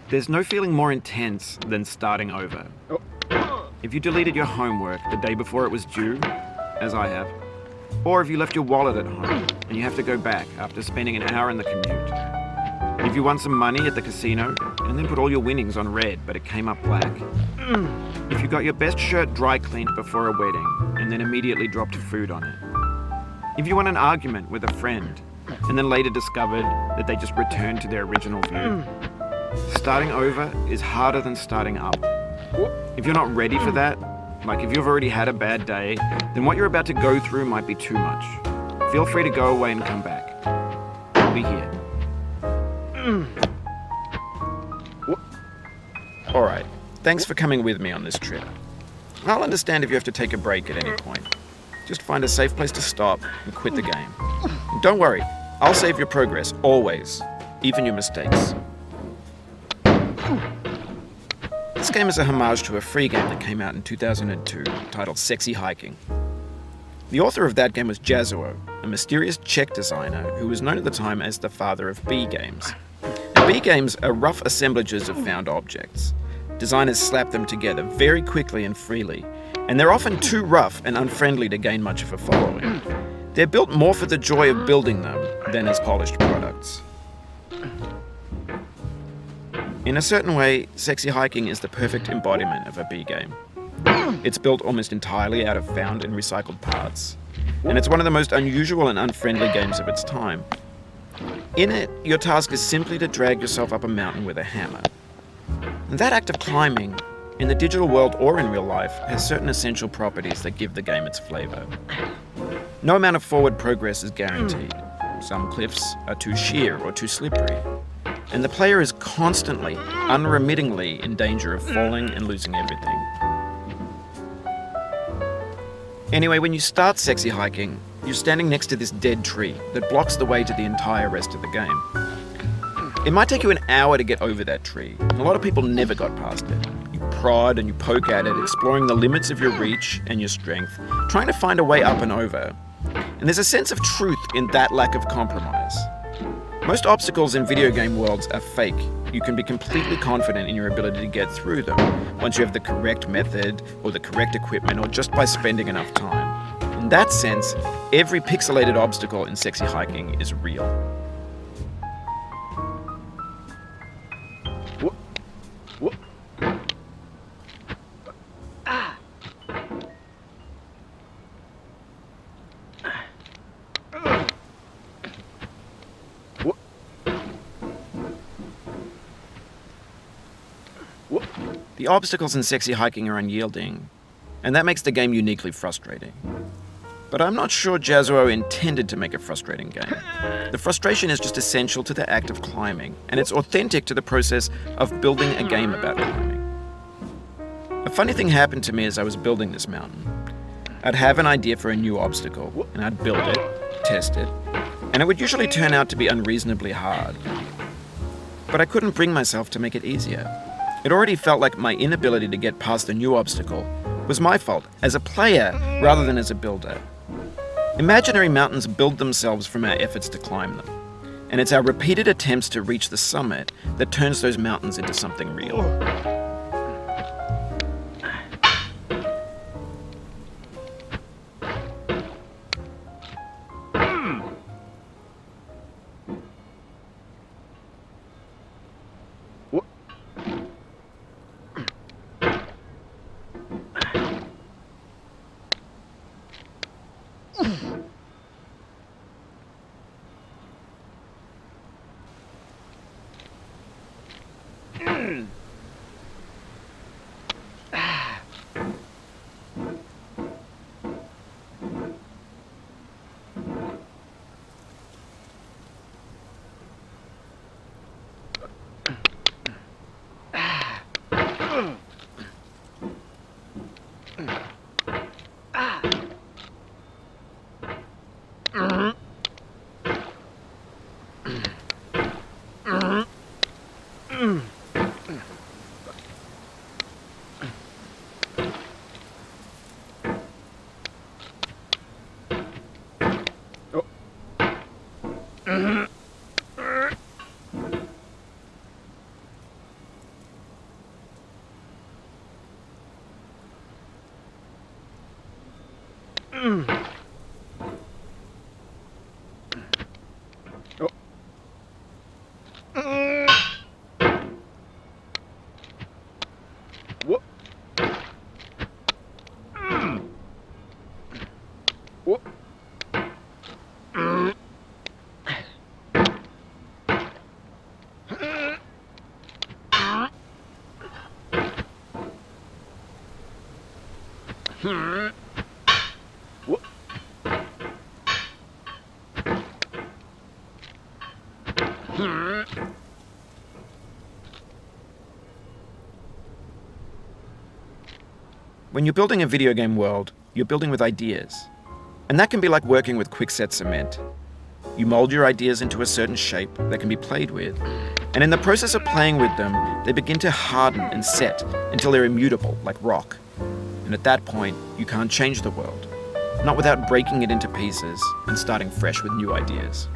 There's no feeling more intense than starting over. If you deleted your homework the day before it was due, as I have, or if you left your wallet at home and you have to go back after spending an hour in the commute. If you won some money at the casino and then put all your winnings on red but it came up black. If you got your best shirt dry cleaned before a wedding and then immediately dropped food on it. If you won an argument with a friend and then later discovered that they just returned to their original view. Starting over is harder than starting up. If you're not ready for that, like if you've already had a bad day, then what you're about to go through might be too much. Feel free to go away and come back. I'll be here. Alright, thanks for coming with me on this trip. I'll understand if you have to take a break at any point. Just find a safe place to stop and quit the game. And don't worry, I'll save your progress, always, even your mistakes. This game is a homage to a free game that came out in 2002 titled Sexy Hiking. The author of that game was Jazzuo, a mysterious Czech designer who was known at the time as the father of B games. And B games are rough assemblages of found objects. Designers slap them together very quickly and freely, and they're often too rough and unfriendly to gain much of a following. They're built more for the joy of building them than as polished products. In a certain way, Sexy Hiking is the perfect embodiment of a B game. It's built almost entirely out of found and recycled parts, and it's one of the most unusual and unfriendly games of its time. In it, your task is simply to drag yourself up a mountain with a hammer. And that act of climbing, in the digital world or in real life, has certain essential properties that give the game its flavor. No amount of forward progress is guaranteed. Some cliffs are too sheer or too slippery, and the player is constantly, unremittingly in danger of falling and losing everything. Anyway, when you start Sexy Hiking, you're standing next to this dead tree that blocks the way to the entire rest of the game. It might take you an hour to get over that tree, and a lot of people never got past it. You prod and you poke at it, exploring the limits of your reach and your strength, trying to find a way up and over. And there's a sense of truth in that lack of compromise. Most obstacles in video game worlds are fake. You can be completely confident in your ability to get through them once you have the correct method or the correct equipment or just by spending enough time. In that sense, every pixelated obstacle in Sexy Hiking is real. The obstacles in Sexy Hiking are unyielding, and that makes the game uniquely frustrating. But I'm not sure Jazzuo intended to make a frustrating game. The frustration is just essential to the act of climbing, and it's authentic to the process of building a game about climbing. A funny thing happened to me as I was building this mountain. I'd have an idea for a new obstacle, and I'd build it, test it, and it would usually turn out to be unreasonably hard. But I couldn't bring myself to make it easier. It already felt like my inability to get past a new obstacle was my fault as a player rather than as a builder. Imaginary mountains build themselves from our efforts to climb them, and it's our repeated attempts to reach the summit that turns those mountains into something real. What? What? What? When you're building a video game world, you're building with ideas. And that can be like working with quickset cement. You mold your ideas into a certain shape that can be played with. And in the process of playing with them, they begin to harden and set until they're immutable, like rock. And at that point, you can't change the world. Not without breaking it into pieces and starting fresh with new ideas.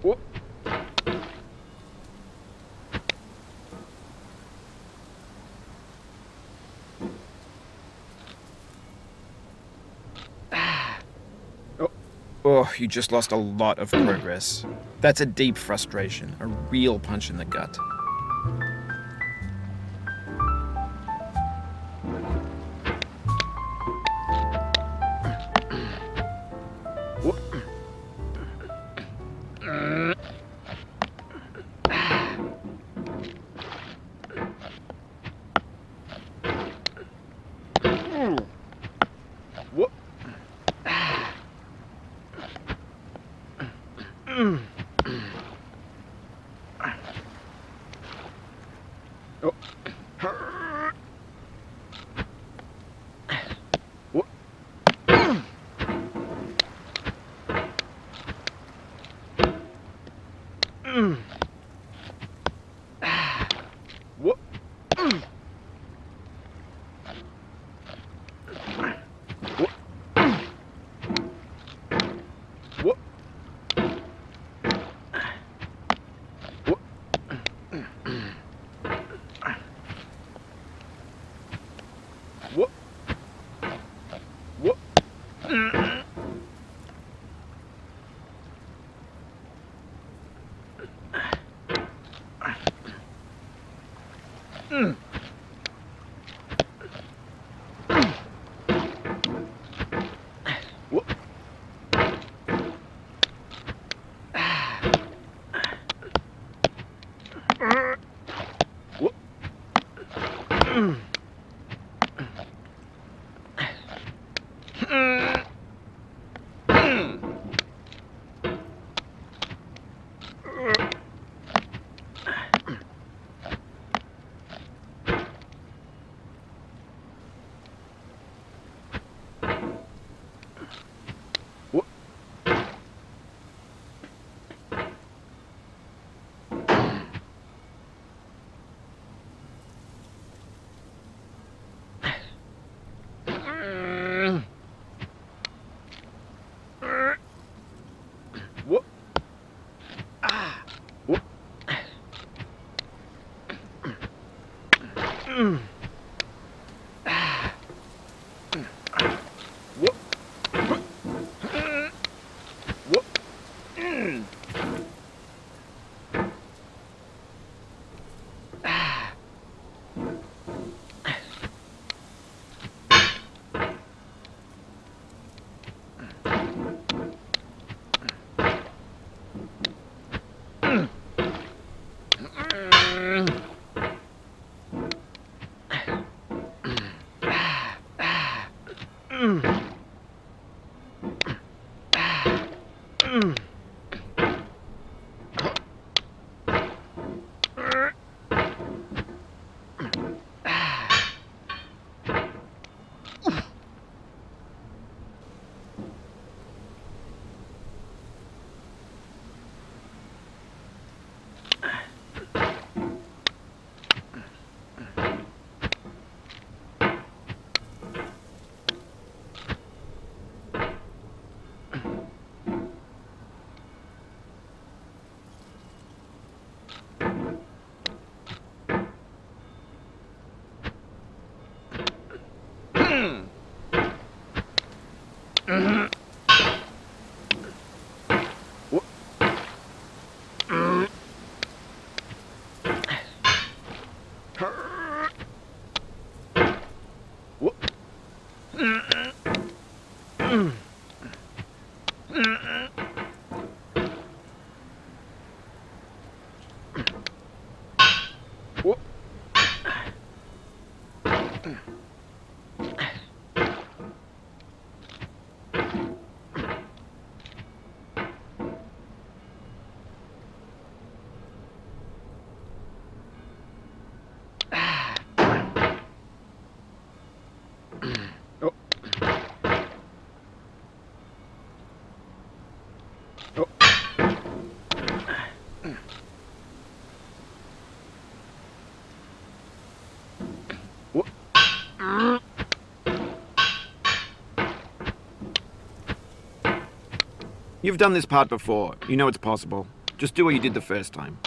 What? Oh. Oh, you just lost a lot of progress. That's a deep frustration, a real punch in the gut. Whoop. Whoop. Oh. Whoop. Whoop. Whoop. Whoop. Whoop. Whoop. Whoop. Whoop. Whoop. Whoop. Whoop. Whoop. Whoop. Whoop. Whoop. Oh. Oh. Whoop. You've done this part before. You know it's possible. Just do what you did the first time.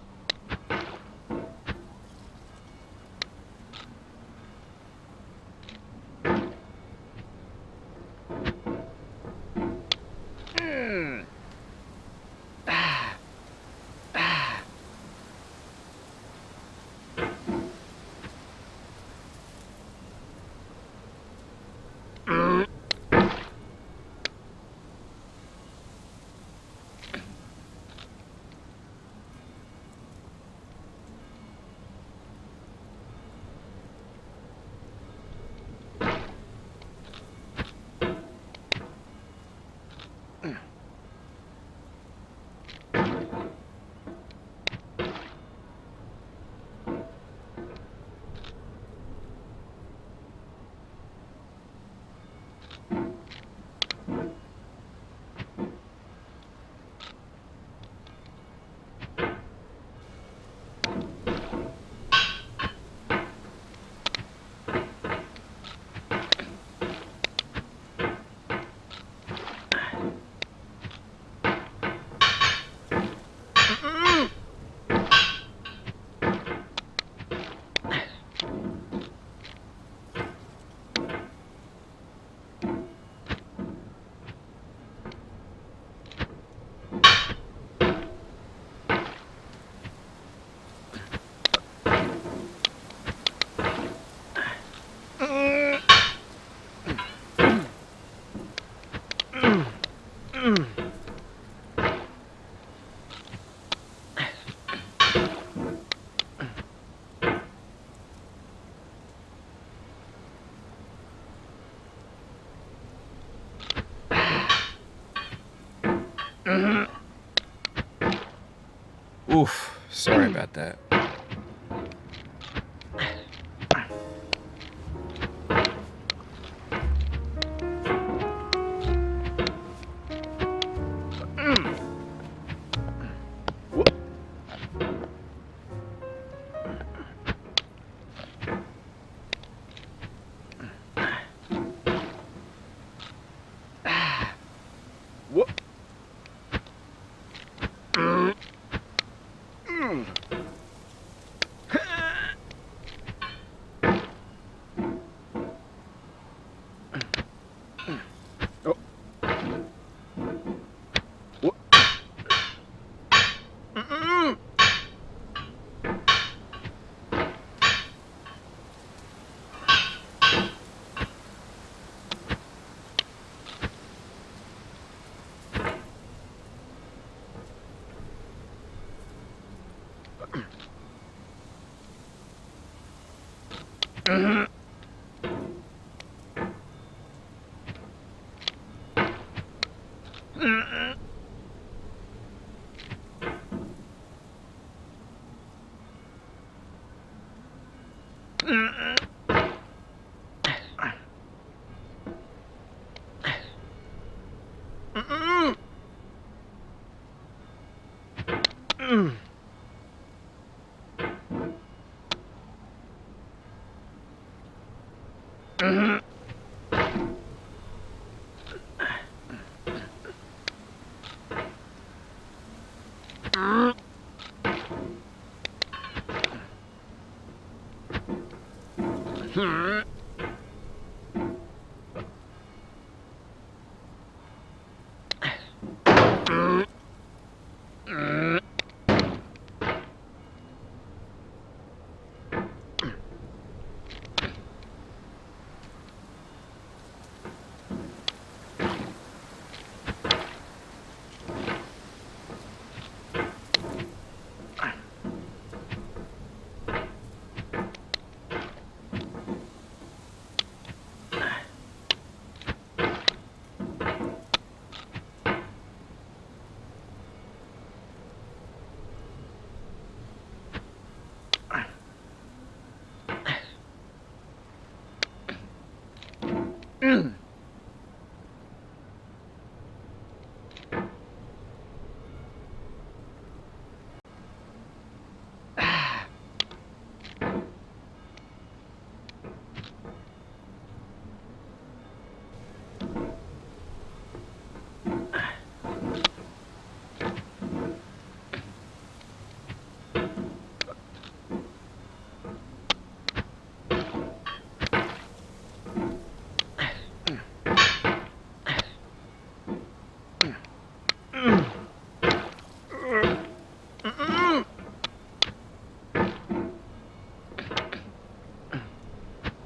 Oof, sorry about that. What? Oh. What?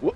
What?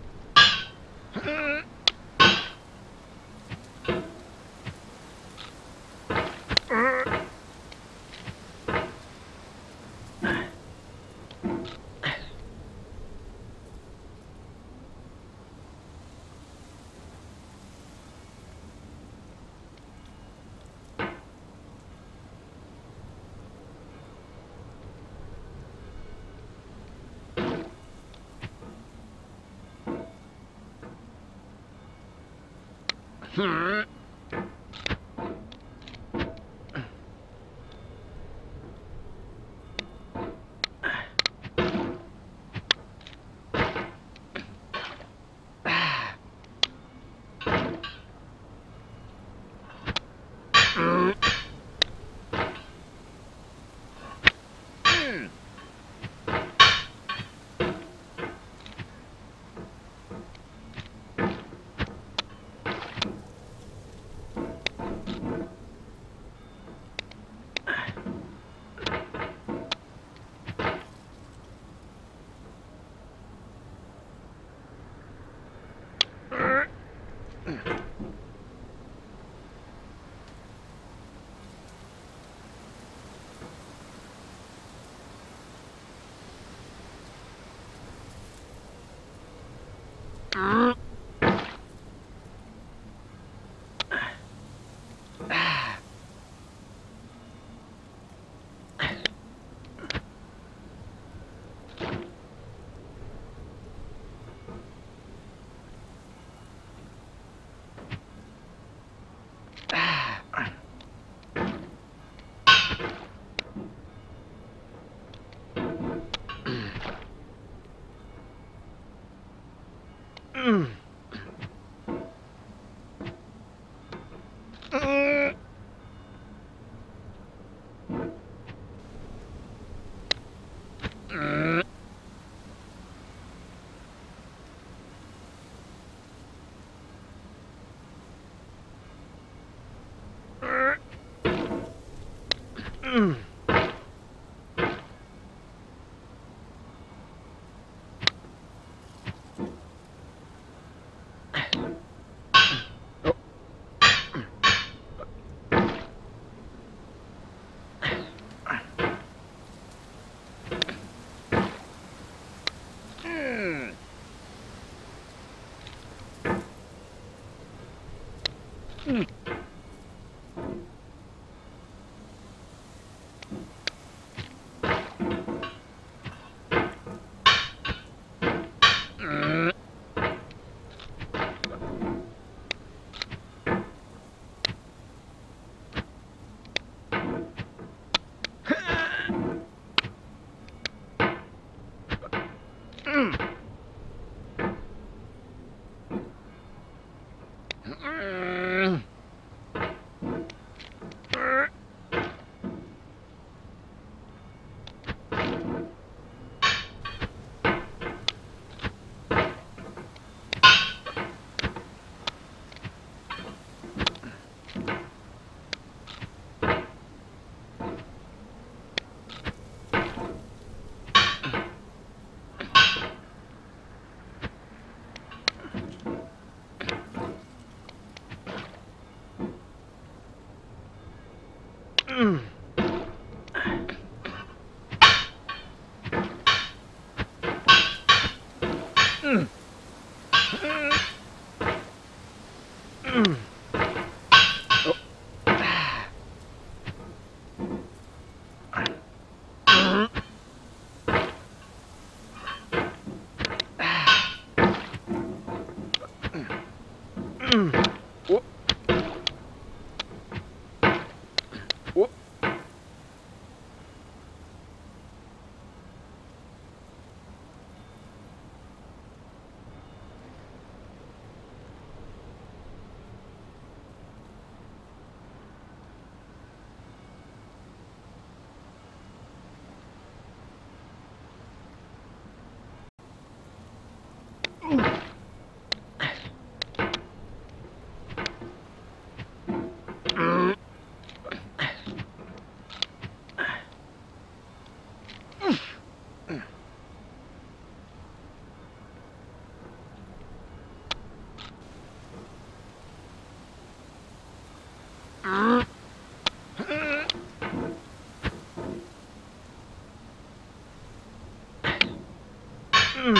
Whoop.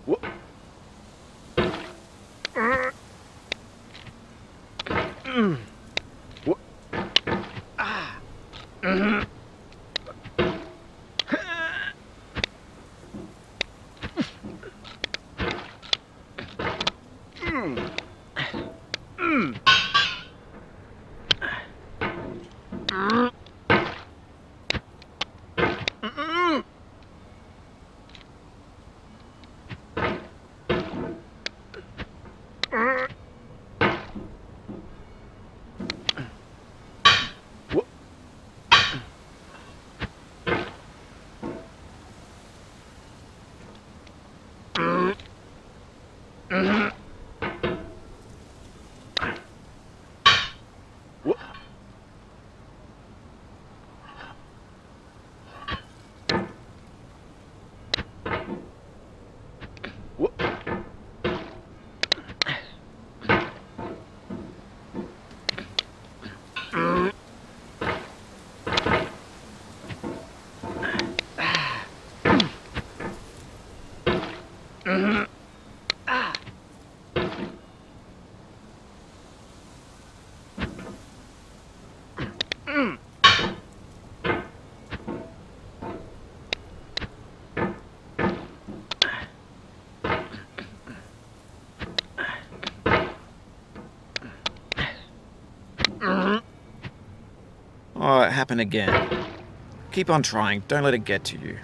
Whoop. Ah. Whoop. Whoop. Whoop. Oh, it happened again. Keep on trying. Don't let it get to you.